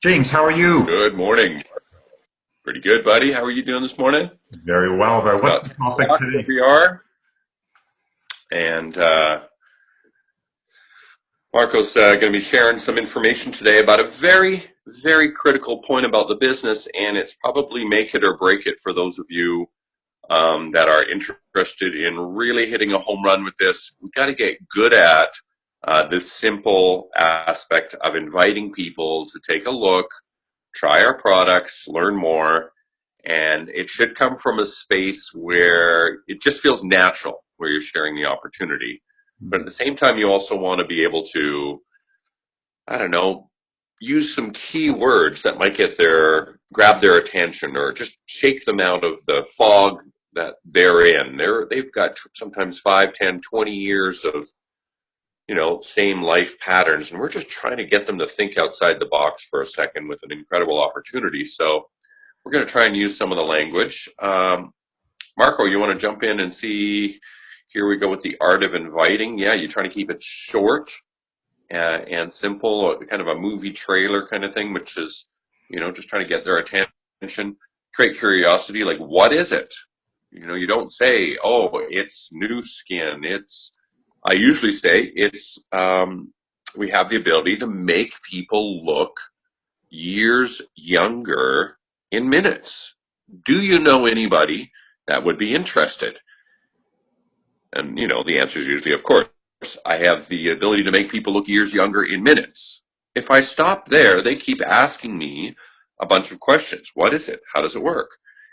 James, how are you? Good morning. Pretty good, buddy. How are you doing this morning? Very well. Very. Just What's about the 6 topic o'clock where today? we are. And Marco's going to be sharing some information today about a very, very critical point about the business. And it's probably make it or break it for those of you that are interested in really hitting a home run with this. We got to get good at this simple aspect of inviting people to take a look, try our products, learn more, and it should come from a space where it just feels natural, where you're sharing the opportunity. But at the same time, you also want to be able to, I don't know, use some key words that might grab their attention or just shake them out of the fog that they're in. They've got sometimes 5, 10, 20 years of same life patterns, and we're just trying to get them to think outside the box for a second with an incredible opportunity. So we're going to try and use some of the language. Marco, you want to jump in and see? Here we go with the art of inviting. Yeah, you're trying to keep it short and simple, kind of a movie trailer kind of thing, which is, just trying to get their attention, create curiosity. Like, what is it? You don't say, oh, it's new skin. I usually say we have the ability to make people look years younger in minutes. Do you know anybody that would be interested? And, the answer is usually, of course. I have the ability to make people look years younger in minutes. If I stop there, they keep asking me a bunch of questions. What is it? How does it work?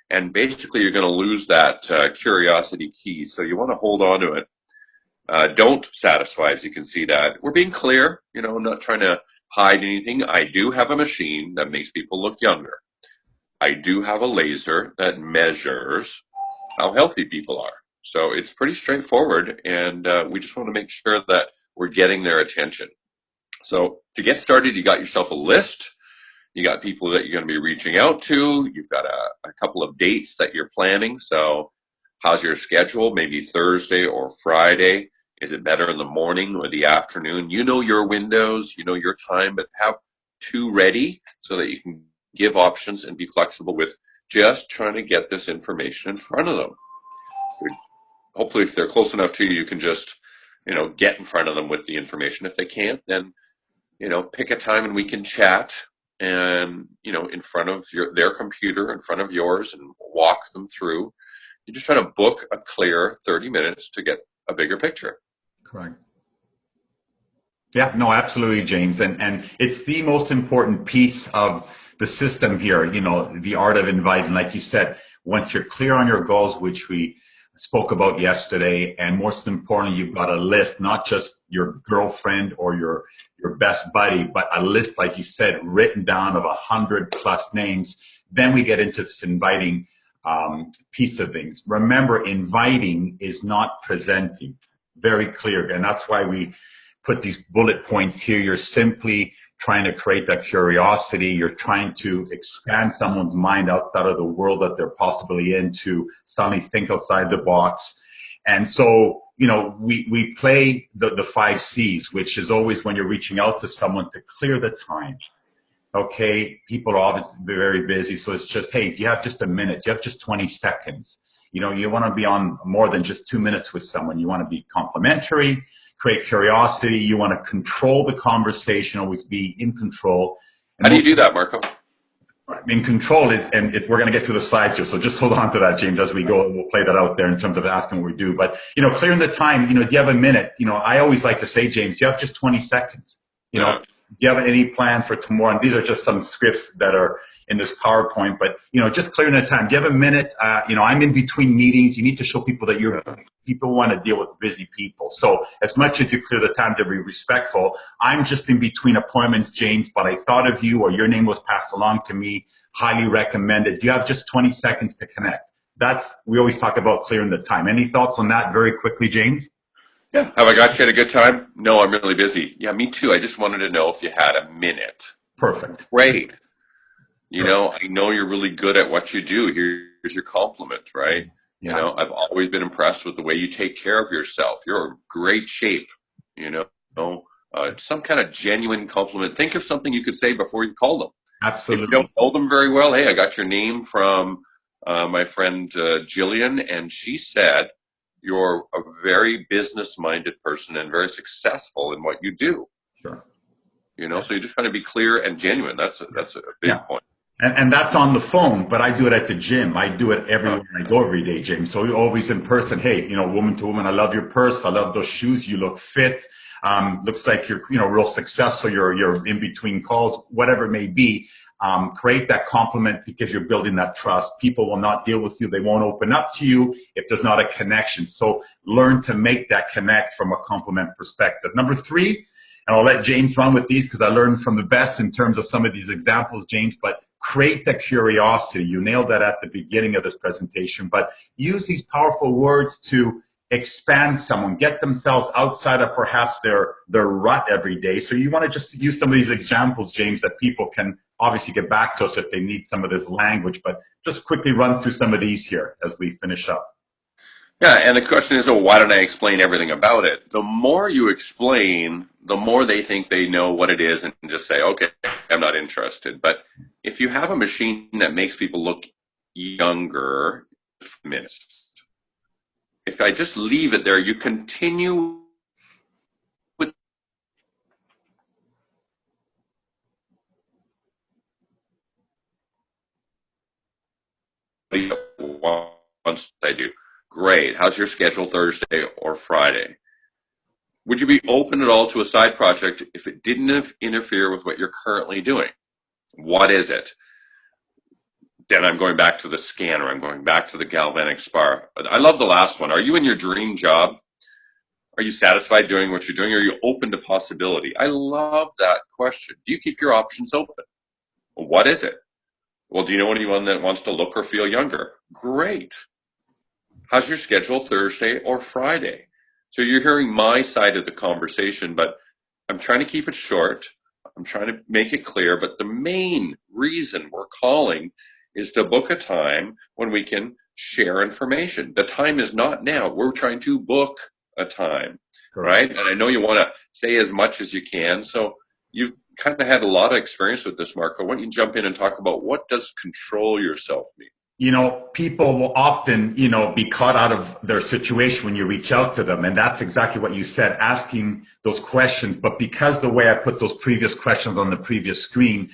And basically, you're going to lose that curiosity key. So you want to hold on to it. Don't satisfy, as you can see that. We're being clear. I'm not trying to hide anything. I do have a machine that makes people look younger. I do have a laser that measures how healthy people are. So it's pretty straightforward, and we just want to make sure that we're getting their attention. So to get started, you got yourself a list. You got people that you're going to be reaching out to. You've got a couple of dates that you're planning. So how's your schedule? Maybe Thursday or Friday. Is it better in the morning or the afternoon? You know your windows, you know your time, but have two ready so that you can give options and be flexible with just trying to get this information in front of them. Hopefully, if they're close enough to you, you can just, get in front of them with the information. If they can't, then, pick a time and we can chat and, in front of their computer, in front of yours, and walk them through. You're just trying to book a clear 30 minutes to get a bigger picture. Correct. Yeah, no, absolutely, James. And it's the most important piece of the system here, the art of inviting. Like you said, once you're clear on your goals, which we spoke about yesterday, and most importantly, you've got a list, not just your girlfriend or your best buddy, but a list, like you said, written down of 100+ names. Then we get into this inviting piece of things. Remember, inviting is not presenting. Very clear. And that's why we put these bullet points here. You're simply trying to create that curiosity. You're trying to expand someone's mind outside of the world that they're possibly in to suddenly think outside the box. And so, we play the 5 C's, which is always when you're reaching out to someone to clear the time. Okay, people are obviously very busy, so it's just, hey, do you have just a minute? Do you have just 20 seconds? You want to be on more than just 2 minutes with someone. You want to be complimentary, create curiosity. You want to control the conversation, always be in control. How And do you do that, Marco? in control is, and if we're going to get through the slides here, so just hold on to that, James, as we go. We'll play that out there in terms of asking what we do. But, clearing the time, do you have a minute? I always like to say, James, you have just 20 seconds. Yeah. Do you have any plans for tomorrow? And these are just some scripts that are in this PowerPoint, but, just clearing the time. Do you have a minute? I'm in between meetings. You need to show people that people want to deal with busy people. So as much as you clear the time to be respectful, I'm just in between appointments, James, but I thought of you, or your name was passed along to me, highly recommended. You have just 20 seconds to connect. We always talk about clearing the time. Any thoughts on that very quickly, James? Yeah. Have I got you at a good time? No, I'm really busy. Yeah, me too. I just wanted to know if you had a minute. Perfect. Great. I know you're really good at what you do. Here's your compliment, right? Yeah. I've always been impressed with the way you take care of yourself. You're in great shape, you know. Some kind of genuine compliment. Think of something you could say before you call them. If you Absolutely. don't know them very well, hey, I got your name from my friend Jillian, and she said you're a very business-minded person and very successful in what you do. Sure. You know, so you're just trying to be clear and genuine. That's a big Yeah. point. And that's on the phone, but I do it at the gym. I do it Uh, everywhere I go every day, James. So you're always in person. Hey, woman to woman, I love your purse. I love those shoes. You look fit. Looks like you're, real successful. You're in between calls, whatever it may be. Create that compliment because you're building that trust. People will not deal with you. They won't open up to you if there's not a connection. So learn to make that connect from a compliment perspective. Number 3, and I'll let James run with these because I learned from the best in terms of some of these examples, James, but create the curiosity. You nailed that at the beginning of this presentation, but use these powerful words to expand someone, get themselves outside of perhaps their rut every day. So you want to just use some of these examples, James, that people can obviously get back to us if they need some of this language, but just quickly run through some of these here as we finish up. Yeah, and the question is, oh, why don't I explain everything about it? The more you explain, the more they think they know what it is and just say, okay, I'm not interested. But if you have a machine that makes people look younger, minutes. If I just leave it there, you continue with once I do. Great. How's your schedule Thursday or Friday? Would you be open at all to a side project if it didn't interfere with what you're currently doing? What is it? Then I'm going back to the scanner. I'm going back to the galvanic spar. I love the last one. Are you in your dream job? Are you satisfied doing what you're doing? Are you open to possibility? I love that question. Do you keep your options open? What is it? Well, do you know anyone that wants to look or feel younger? Great. How's your schedule Thursday or Friday? So you're hearing my side of the conversation, but I'm trying to keep it short. I'm trying to make it clear, but the main reason we're calling is to book a time when we can share information. The time is not now. We're trying to book a time, right? And I know you want to say as much as you can. So you've kind of had a lot of experience with this, Marco. Why don't you jump in and talk about what does control yourself mean? People will often, be caught out of their situation when you reach out to them. And that's exactly what you said, asking those questions. But because the way I put those previous questions on the previous screen,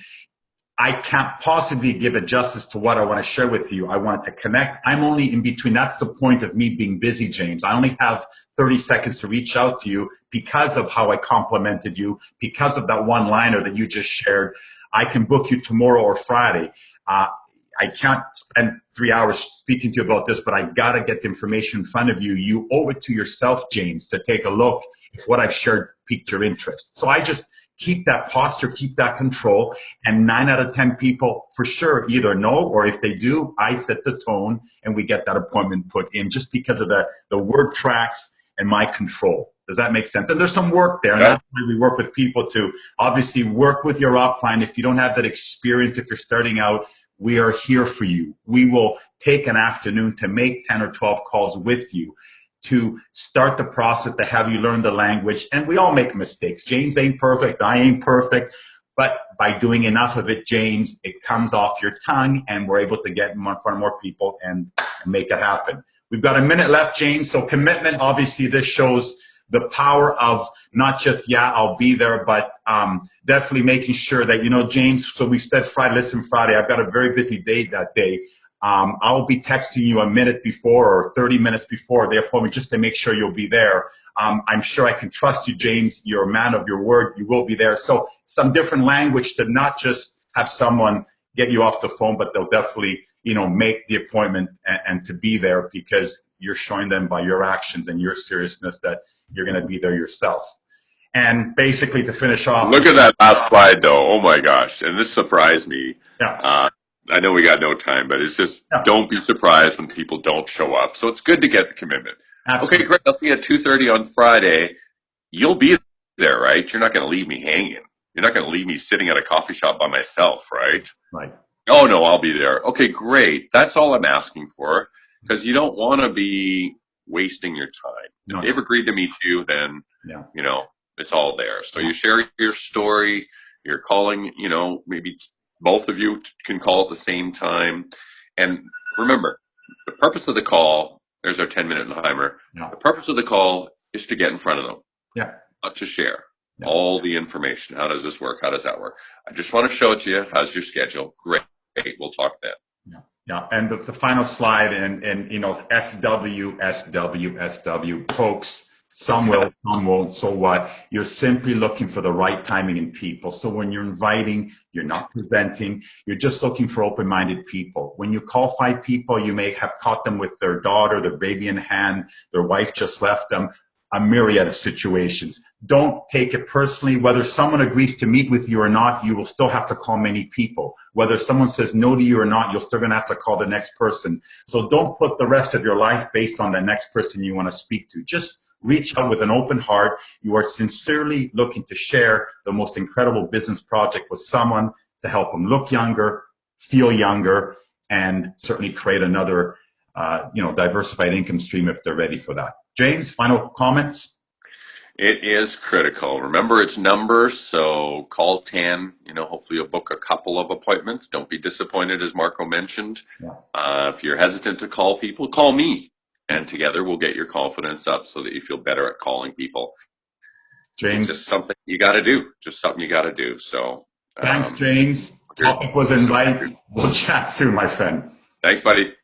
I can't possibly give it justice to what I want to share with you. I want to connect. I'm only in between. That's the point of me being busy, James. I only have 30 seconds to reach out to you because of how I complimented you, because of that one-liner that you just shared. I can book you tomorrow or Friday. I can't spend 3 hours speaking to you about this, but I got to get the information in front of you. You owe it to yourself, James, to take a look if what I've shared piqued your interest. So I just keep that posture, keep that control. And 9 out of 10 people for sure either know, or if they do, I set the tone and we get that appointment put in just because of the word tracks and my control. Does that make sense? And there's some work there. And that's why we work with people to obviously work with your upline. If you don't have that experience, if you're starting out, we are here for you. We will take an afternoon to make 10 or 12 calls with you to start the process, to have you learn the language. And we all make mistakes. James ain't perfect. I ain't perfect. But by doing enough of it, James, it comes off your tongue and we're able to get in front of more people and make it happen. We've got a minute left, James. So commitment, obviously this shows the power of not just, yeah, I'll be there, but definitely making sure that, James, so we said Friday, listen, Friday, I've got a very busy day that day. I'll be texting you a minute before or 30 minutes before the appointment just to make sure you'll be there. I'm sure I can trust you, James. You're a man of your word. You will be there. So some different language to not just have someone get you off the phone, but they'll definitely, make the appointment and to be there because you're showing them by your actions and your seriousness that you're going to be there yourself. And basically to finish off. Look at that last slide though. Oh my gosh. And this surprised me. Yeah. I know we got no time, but it's just don't be surprised when people don't show up. So it's good to get the commitment. Absolutely. Okay, great. I'll see you at 2:30 on Friday. You'll be there, right? You're not going to leave me hanging. You're not going to leave me sitting at a coffee shop by myself, right? Right. Oh, no, I'll be there. Okay, great. That's all I'm asking for because you don't want to be wasting your time. If they've agreed to meet you, then, it's all there. So you share your story. You're calling, maybe both of you can call at the same time. And remember, the purpose of the call, there's our 10-minute timer. Yeah. The purpose of the call is to get in front of them. Yeah. Not to share Yeah. all the information. How does this work? How does that work? I just want to show it to you. How's your schedule? Great. We'll talk then. Yeah. Yeah. And the final slide, and you know, SW, folks, some will, some won't. So what? You're simply looking for the right timing in people. So when you're inviting, you're not presenting, you're just looking for open-minded people. When you call 5 people, you may have caught them with their daughter, their baby in hand, their wife just left them, a myriad of situations. Don't take it personally. Whether someone agrees to meet with you or not, you will still have to call many people. Whether someone says no to you or not, you're still going to have to call the next person. So don't put the rest of your life based on the next person you want to speak to. Just reach out with an open heart. You are sincerely looking to share the most incredible business project with someone to help them look younger, feel younger, and certainly create another diversified income stream if they're ready for that. James, final comments? It is critical. Remember, it's numbers, so call 10. Hopefully you'll book a couple of appointments. Don't be disappointed, as Marco mentioned. Yeah. If you're hesitant to call people, call me. And together we'll get your confidence up so that you feel better at calling people. James, It's just something you got to do. Just something you got to do. So thanks, James. Topic was invite. We'll chat soon, my friend. Thanks, buddy.